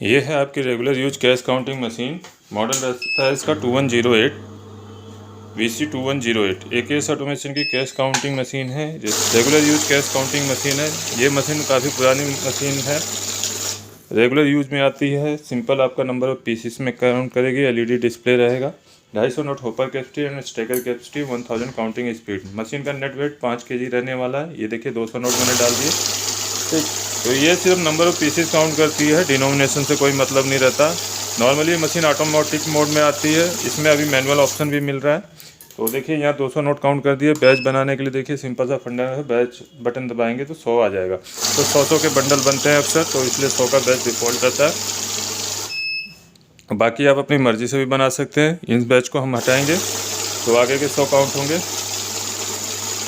ये है आपकी regular use cash counting machine. Model रहता है इसका 2108 VC2108। एक एस ऑटोमेशन की कैश काउंटिंग मशीन है, regular use cash counting machine है। ये मशीन काफ़ी पुरानी मशीन है, रेगुलर यूज में आती है। सिंपल आपका नंबर ऑफ पीसीस में काउंट करेगी। एलईडी डिस्प्ले रहेगा। 250 note hopper capacity and Strecker capacity, 1000 counting speed. Machine का नेट वेट 5 kg रहने वाला है। ये देखिए 200 नोट मैंने डाल दिए। ठीक, तो ये सिर्फ नंबर ऑफ पीसेस काउंट करती है, डिनोमिनेशन से कोई मतलब नहीं रहता। नॉर्मली ये मशीन ऑटोमेटिक मोड में आती है। इसमें अभी मैनुअल ऑप्शन भी मिल रहा है। तो देखिए यहाँ 200 नोट काउंट कर दिए। बैच बनाने के लिए देखिए सिंपल सा फंडा है, बैच बटन दबाएंगे तो 100 आ जाएगा। तो 100 के बंडल बनते हैं अक्सर, तो इसलिए 100 का बैच डिफ़ॉल्ट रहता है। बाकी आप अपनी मर्ज़ी से भी बना सकते हैं। इस बैच को हम हटाएंगे तो आगे के 100 काउंट होंगे।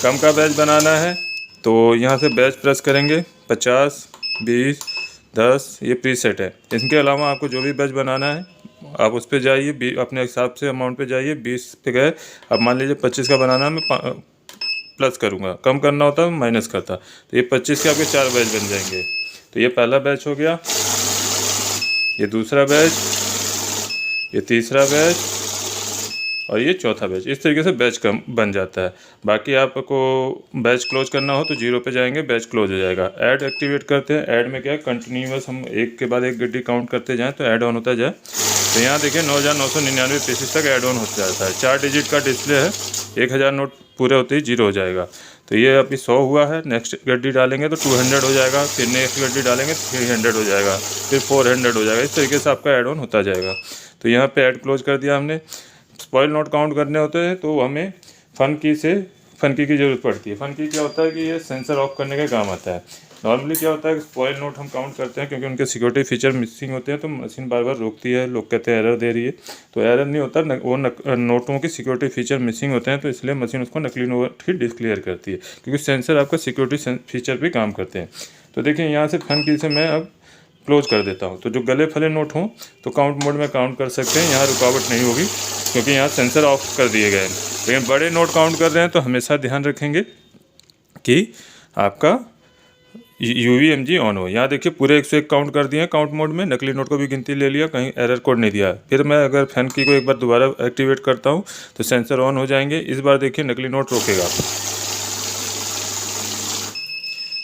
कम का बैच बनाना है तो यहाँ से बैच प्रेस करेंगे। 50, 20, 10 ये प्रीसेट है। इसके अलावा आपको जो भी बैच बनाना है आप उस पर जाइए, अपने हिसाब से अमाउंट पे जाइए। 20 पे गए, अब मान लीजिए 25 का बनाना है, मैं प्लस करूँगा, कम करना होता है माइनस करता। तो ये 25 के आपके 4 बैच बन जाएंगे। तो ये पहला बैच हो गया, ये दूसरा बैच, ये तीसरा बैच और ये चौथा बैच। इस तरीके से बैच कम बन जाता है। बाकी आपको बैच क्लोज करना हो तो 0 पे जाएंगे, बैच क्लोज हो जाएगा। ऐड एक्टिवेट करते हैं। ऐड में क्या है, कंटिन्यूअस हम एक के बाद एक गड्डी काउंट करते जाएं तो ऐड ऑन होता जाए। तो यहाँ देखिए 9999 पीसेस तक ऐड ऑन होता जाता है। 4 डिजिट का डिस्प्ले है। 1000 नोट पूरे होते ही 0 हो जाएगा। तो ये अभी 100 हुआ है। नेक्स्ट गड्डी डालेंगे तो 200 हो जाएगा। फिर नेक्स्ट गड्डी डालेंगे तो 300 हो जाएगा, फिर 400 हो जाएगा। इस तरीके से आपका ऐड ऑन होता जाएगा। तो यहाँ पे ऐड क्लोज कर दिया हमने। स्पॉइल नोट काउंट करने होते हैं तो हमें फन की की ज़रूरत पड़ती है। फन की क्या होता है कि ये सेंसर ऑफ करने का काम आता है। नॉर्मली क्या होता है कि स्पॉइल नोट हम काउंट करते हैं क्योंकि उनके सिक्योरिटी फीचर मिसिंग होते हैं, तो मशीन बार बार रोकती है। लोग कहते हैं एरर दे रही है, तो एरर नहीं होता, वो नोटों के सिक्योरिटी फीचर मिसिंग होते हैं, तो इसलिए मशीन उसको नकली नोट ही डिक्लेयर करती है क्योंकि सेंसर आपका सिक्योरिटी फीचर भी काम करते हैं। तो देखिए यहाँ से फन की से मैं अब क्लोज कर देता हूँ। तो जो गले फले नोट हों तो काउंट मोड में काउंट कर सकते हैं, यहाँ रुकावट नहीं होगी क्योंकि यहाँ सेंसर ऑफ कर दिए गए हैं। लेकिन बड़े नोट काउंट कर रहे हैं तो हमेशा ध्यान रखेंगे कि आपका UVMG ऑन हो। यहाँ देखिए पूरे 101 काउंट कर दिए हैं काउंट मोड में। नकली नोट को भी गिनती ले लिया, कहीं एरर कोड नहीं दिया। फिर मैं अगर फैन की को एक बार दोबारा एक्टिवेट करता हूँ तो सेंसर ऑन हो जाएंगे। इस बार देखिए नकली नोट रोकेगा,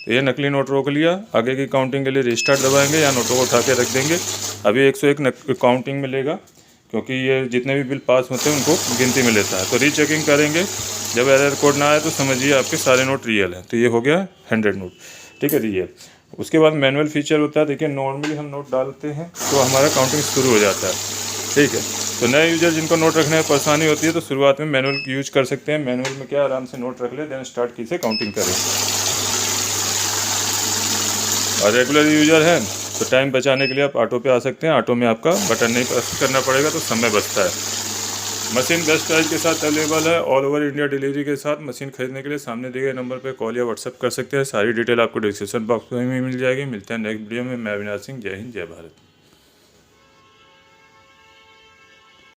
तो ये नकली नोट रोक लिया। आगे की काउंटिंग के लिए रिस्टार्ट दबाएंगे या नोटों को उठा के रख देंगे। अभी 101 काउंटिंग में लेगा क्योंकि ये जितने भी बिल पास होते हैं उनको गिनती में लेता है। तो रीचेकिंग करेंगे, जब एरर कोड ना आए तो समझिए आपके सारे नोट रियल हैं। तो ये हो गया 100 नोट, ठीक है रियल। उसके बाद मैनुअल फीचर होता है। देखिए नॉर्मली हम नोट डालते हैं तो हमारा काउंटिंग शुरू हो जाता है, ठीक है। तो नए यूजर जिनको नोट रखने में परेशानी होती है तो शुरुआत में मैनुअल यूज कर सकते हैं। मैनुअल में क्या, आराम से नोट रख ले, देन स्टार्ट की से काउंटिंग करें। और रेगुलर यूजर है तो टाइम बचाने के लिए आप ऑटो पे आ सकते हैं। ऑटो में आपका बटन नहीं प्रेस करना पड़ेगा तो समय बचता है। मशीन बेस्ट प्राइस के साथ अवेलेबल है। ऑल ओवर इंडिया डिलीवरी के साथ। मशीन खरीदने के लिए सामने दिए गए नंबर पर कॉल या व्हाट्सएप कर सकते हैं। सारी डिटेल आपको डिस्क्रिप्शन बॉक्स में मिल जाएगी। मिलते हैं नेक्स्ट वीडियो में। मैं अविनाश सिंह, जय हिंद, जय भारत।